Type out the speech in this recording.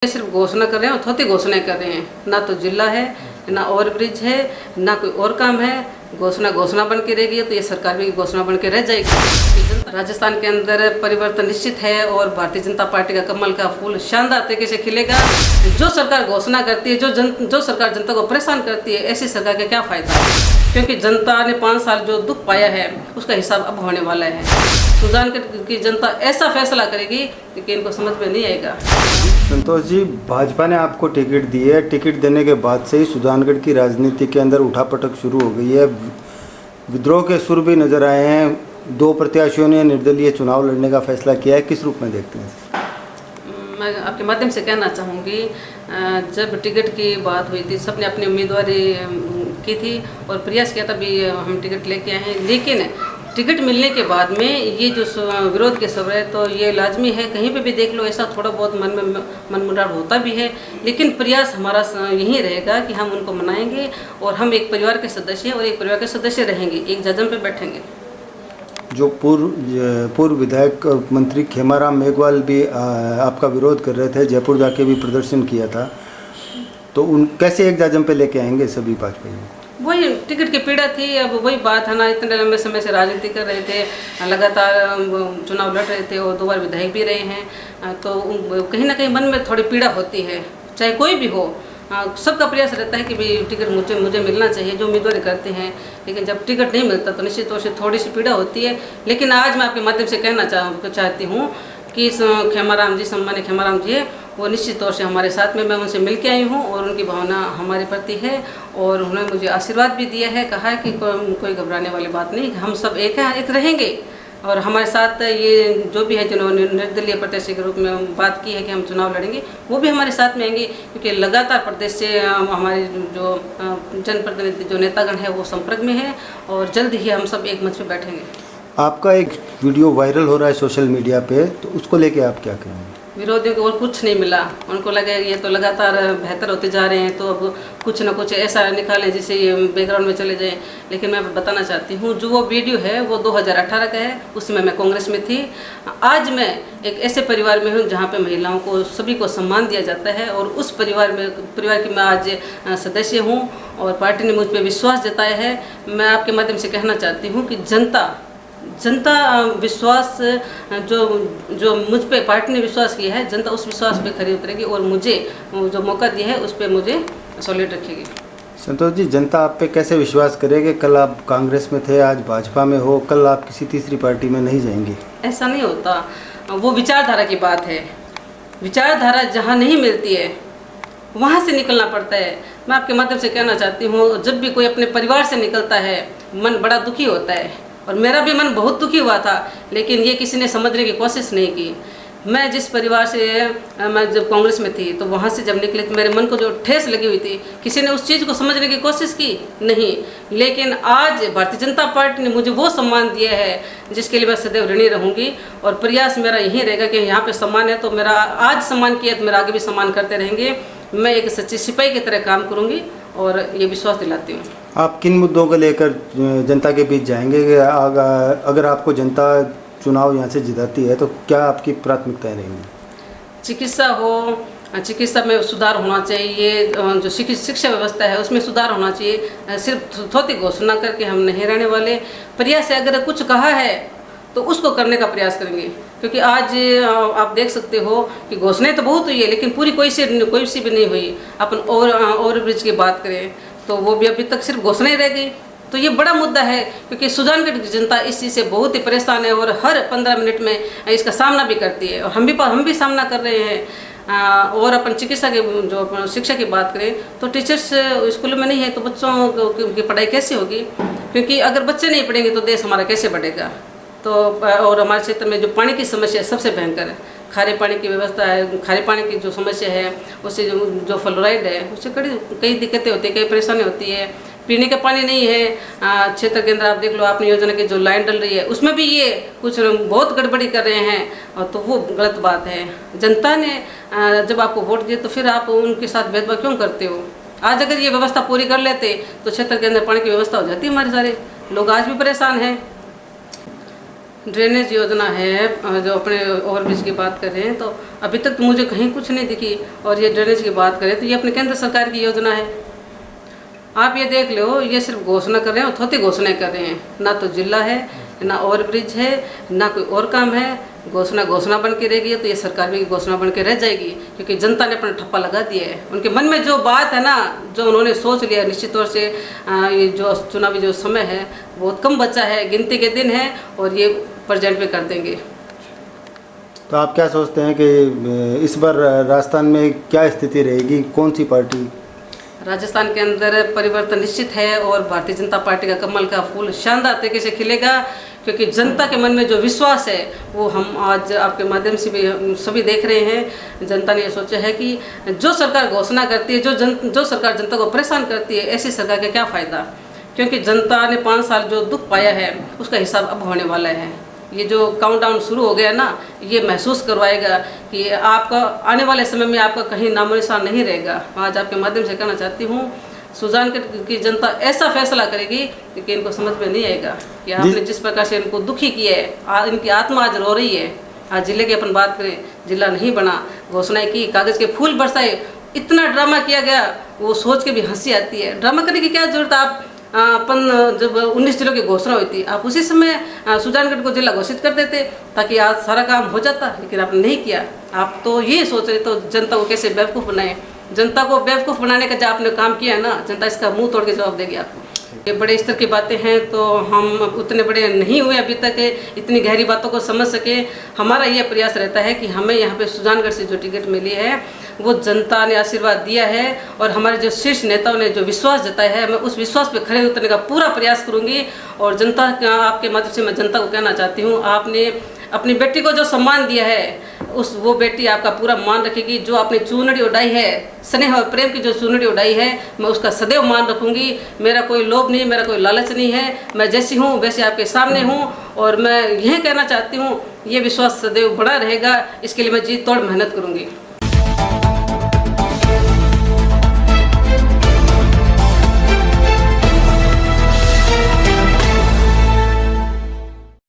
सिर्फ घोषणा कर रहे हैं और थोड़ी घोषणाएं कर रहे हैं। ना तो जिला है, ना ओवरब्रिज है, ना कोई और काम है। घोषणा बन के रहेगी तो ये सरकार भी घोषणा बन के रह जाएगी। राजस्थान के अंदर परिवर्तन निश्चित है और भारतीय जनता पार्टी का कमल का फूल शानदार तरीके से खिलेगा। जो सरकार घोषणा करती है, जो सरकार जनता को परेशान करती है, ऐसी सरकार का क्या फायदा है? क्योंकि जनता ने 5 साल जो दुख पाया है उसका हिसाब अब होने वाला है। सुजानगढ़ की जनता ऐसा फैसला करेगी कि इनको समझ में नहीं आएगा। संतोष जी, भाजपा ने आपको टिकट दी है। टिकट देने के बाद से ही सुजानगढ़ की राजनीति के अंदर उठापटक शुरू हो गई है। विद्रोह के सुर भी नजर आए हैं। 2 प्रत्याशियों ने निर्दलीय चुनाव लड़ने का फैसला किया है। किस रूप में देखते हैं? मैं आपके माध्यम से कहना चाहूँगी, जब टिकट की बात हुई थी सबने अपनी उम्मीदवारी की थी और प्रयास किया था भी हम टिकट लेके आए हैं। लेकिन टिकट मिलने के बाद में ये जो विरोध के स्वर है तो ये लाजमी है। कहीं पे भी देख लो ऐसा थोड़ा बहुत मन में मनमुटाव होता भी है, लेकिन प्रयास हमारा यही रहेगा कि हम उनको मनाएंगे और हम एक परिवार के सदस्य हैं और एक परिवार के सदस्य रहेंगे, एक जजम पे बैठेंगे। जो पूर्व विधायक मंत्री खेमाराम मेघवाल भी आपका विरोध कर रहे थे, जयपुर जाके भी प्रदर्शन किया था, तो उन कैसे एक जाजम पे लेके आएंगे सभी भाजपा? वही टिकट की पीड़ा थी। अब वही बात है ना, इतने लंबे समय से राजनीति कर रहे थे, लगातार चुनाव लड़ रहे थे और 2 बार विधायक भी रहे हैं, तो कहीं ना कहीं मन में थोड़ी पीड़ा होती है, चाहे कोई भी हो। सबका प्रयास रहता है कि भाई टिकट मुझे मिलना चाहिए, जो उम्मीदवारी करते हैं। लेकिन जब टिकट नहीं मिलता तो निश्चित तौर से थोड़ी सी पीड़ा होती है। लेकिन आज मैं आपके माध्यम से कहना चाहती हूँ कि खेमाराम जी, सम्मानित खेमाराम जी है, वो निश्चित तौर से हमारे साथ में, मैं उनसे मिल के आई हूँ और उनकी भावना हमारे प्रति है और उन्होंने मुझे आशीर्वाद भी दिया है। कहा है कि कोई घबराने वाली बात नहीं, हम सब एक हैं, एक रहेंगे। और हमारे साथ ये जो भी है जिन्होंने निर्दलीय प्रत्याशी के रूप में बात की है कि हम चुनाव लड़ेंगे, वो भी हमारे साथ में आएंगे। क्योंकि लगातार प्रदेश से हमारे जो जनप्रतिनिधि, जो नेतागण है, वो संपर्क में है और जल्द ही हम सब एक मंच पर बैठेंगे। आपका एक वीडियो वायरल हो रहा है सोशल मीडिया पे, तो उसको लेके आप क्या कहेंगे? विरोधियों को और कुछ नहीं मिला, उनको लगे ये तो लगातार बेहतर होते जा रहे हैं, तो अब कुछ ना कुछ ऐसा निकालें जिससे ये बैकग्राउंड में चले जाएं। लेकिन मैं बताना चाहती हूँ, जो वो वीडियो है वो 2018 का है, उसमें मैं कांग्रेस में थी। आज मैं एक ऐसे परिवार में हूँ जहाँ पे महिलाओं को, सभी को सम्मान दिया जाता है और उस परिवार की मैं आज सदस्य हूँ और पार्टी ने मुझ पर विश्वास जताया है। मैं आपके माध्यम से कहना चाहती हूँ कि जनता विश्वास जो मुझ पे पार्टी ने विश्वास किया है, जनता उस विश्वास पे खरी उतरेगी और मुझे जो मौका दिया है उस पे मुझे सॉलिड रखेगी। संतोष जी, जनता आप पे कैसे विश्वास करेगी? कल आप कांग्रेस में थे, आज भाजपा में हो, कल आप किसी तीसरी पार्टी में नहीं जाएंगे? ऐसा नहीं होता, वो विचारधारा की बात है। विचारधारा जहाँ नहीं मिलती है वहाँ से निकलना पड़ता है। मैं आपके माध्यम से कहना चाहती हूँ, जब भी कोई अपने परिवार से निकलता है मन बड़ा दुखी होता है और मेरा भी मन बहुत दुखी हुआ था, लेकिन ये किसी ने समझने की कोशिश नहीं की। मैं जिस परिवार से, मैं जब कांग्रेस में थी तो वहाँ से जब निकले तो मेरे मन को जो ठेस लगी हुई थी, किसी ने उस चीज़ को समझने की कोशिश की नहीं। लेकिन आज भारतीय जनता पार्टी ने मुझे वो सम्मान दिया है जिसके लिए मैं सदैव ऋणी रहूँगी और प्रयास मेरा यही रहेगा कि यहाँ पे सम्मान है तो मेरा आज सम्मान किया तो मेरा आगे भी सम्मान करते रहेंगे। मैं एक सच्ची सिपाही की तरह काम करूँगी और ये विश्वास दिलाती हूँ। आप किन मुद्दों को लेकर जनता के बीच जाएंगे? अगर आपको जनता चुनाव यहाँ से जिताती है तो क्या आपकी प्राथमिकताएं रहेंगी? चिकित्सा में सुधार होना चाहिए, जो शिक्षा व्यवस्था है उसमें सुधार होना चाहिए। सिर्फ थोड़ी घोषणा करके हम नहीं रहने वाले। प्रयास है, अगर कुछ कहा है तो उसको करने का प्रयास करेंगे। क्योंकि आज आप देख सकते हो कि घोषणाएं तो बहुत हुई है लेकिन पूरी कोई सी भी नहीं हुई। अपन ओवरब्रिज की बात करें तो वो भी अभी तक सिर्फ घोषणाएं रह गई। तो ये बड़ा मुद्दा है क्योंकि सुजानगढ़ की जनता इस चीज़ से बहुत ही परेशान है और हर 15 मिनट में इसका सामना भी करती है और हम भी सामना कर रहे हैं। और अपन चिकित्सा के जो शिक्षा की बात करें तो टीचर्स स्कूलों में नहीं है तो बच्चों की पढ़ाई कैसे होगी? क्योंकि अगर बच्चे नहीं पढ़ेंगे तो देश हमारा कैसे बढ़ेगा? तो और हमारे क्षेत्र में जो पानी की समस्या है सबसे भयंकर है। खारे पानी की व्यवस्था है, खारे पानी की जो समस्या है उससे जो फ्लोराइड है उससे कई दिक्कतें होती है, कई परेशानी होती है। पीने का पानी नहीं है। क्षेत्र के अंदर आप देख लो, आपने योजना की जो लाइन डल रही है उसमें भी ये कुछ बहुत गड़बड़ी कर रहे हैं और तो वो गलत बात है। जनता ने जब आपको वोट दिए तो फिर आप उनके साथ भेदभाव क्यों करते हो? आज अगर ये व्यवस्था पूरी कर लेते तो क्षेत्र के अंदर पानी की व्यवस्था हो जाती। हमारे सारे लोग आज भी परेशान हैं। ड्रेनेज योजना है, जो अपने ओवरब्रिज की बात कर रहे हैं, तो अभी तक तो मुझे कहीं कुछ नहीं दिखी। और ये ड्रेनेज की बात करें तो ये अपने केंद्र सरकार की योजना है। आप ये देख लो, ये सिर्फ घोषणा कर रहे हैं और थोड़ी घोषणाएं कर रहे हैं। ना तो जिला है, ना ओवरब्रिज है, ना कोई और काम है। घोषणा बन के रहेगी तो ये सरकार भी घोषणा बन के रह जाएगी, क्योंकि जनता ने अपना ठप्पा लगा दिया है। उनके मन में जो बात है ना, जो उन्होंने सोच लिया, निश्चित तौर से ये जो चुनावी जो समय है बहुत कम बचा है, गिनती के दिन है, और ये प्रेजेंट में कर देंगे। तो आप क्या सोचते हैं कि इस बार राजस्थान में क्या स्थिति रहेगी, कौन सी पार्टी? राजस्थान के अंदर परिवर्तन निश्चित है और भारतीय जनता पार्टी का कमल का फूल शानदार तरीके से खिलेगा, क्योंकि जनता के मन में जो विश्वास है वो हम आज आपके माध्यम से भी हम सभी देख रहे हैं। जनता ने ये सोचा है कि जो सरकार घोषणा करती है, जो सरकार जनता को परेशान करती है, ऐसी सरकार का क्या फ़ायदा, क्योंकि जनता ने 5 साल जो दुख पाया है उसका हिसाब अब होने वाला है। ये जो काउंटडाउन शुरू हो गया ना, ये महसूस करवाएगा कि आपका आने वाले समय में आपका कहीं नामो निशान नहीं रहेगा। आज आपके माध्यम से कहना चाहती हूँ, सुजानगढ़ की जनता ऐसा फैसला करेगी कि इनको समझ में नहीं आएगा कि आपने जिस प्रकार से इनको दुखी किया है, इनकी आत्मा आज रो रही है। आज जिले की अपन बात करें, जिला नहीं बना, घोषणाएं की, कागज़ के फूल बरसाए, इतना ड्रामा किया गया, वो सोच के भी हंसी आती है। ड्रामा करने की क्या जरूरत? आप अपन जब 19 जिलों की घोषणा हुई थी, आप उसी समय सुजानगढ़ को जिला घोषित कर देते ताकि आज सारा काम हो जाता, लेकिन आपने नहीं किया। आप तो ये सोच रहे तो जनता को कैसे बेवकूफ़ बनाए। जनता को बेवकूफ़ बनाने का जो आपने काम किया है ना, जनता इसका मुंह तोड़ के जवाब देगी आपको। ये बड़े स्तर की बातें हैं, तो हम उतने बड़े नहीं हुए अभी तक इतनी गहरी बातों को समझ सके। हमारा ये प्रयास रहता है कि हमें यहाँ पे सुजानगढ़ से जो टिकट मिली है वो जनता ने आशीर्वाद दिया है, और हमारे जो शीर्ष नेताओं ने जो विश्वास जताया है, मैं उस विश्वास पे खड़े उतरने का पूरा प्रयास करूँगी। और जनता, आपके माध्यम से मैं जनता को कहना चाहती हूँ, आपने अपनी बेटी को जो सम्मान दिया है वो बेटी आपका पूरा मान रखेगी। जो आपने चूनड़ी उड़ाई है, स्नेह और प्रेम की जो चूनड़ी उड़ाई है, मैं उसका सदैव मान रखूँगी। मेरा कोई लोभ नहीं, मेरा कोई लालच नहीं है। मैं जैसी हूँ वैसे आपके सामने हूँ, और मैं यह कहना चाहती हूँ, ये विश्वास सदैव बना रहेगा। इसके लिए मैं जी तोड़ मेहनत करूँगी।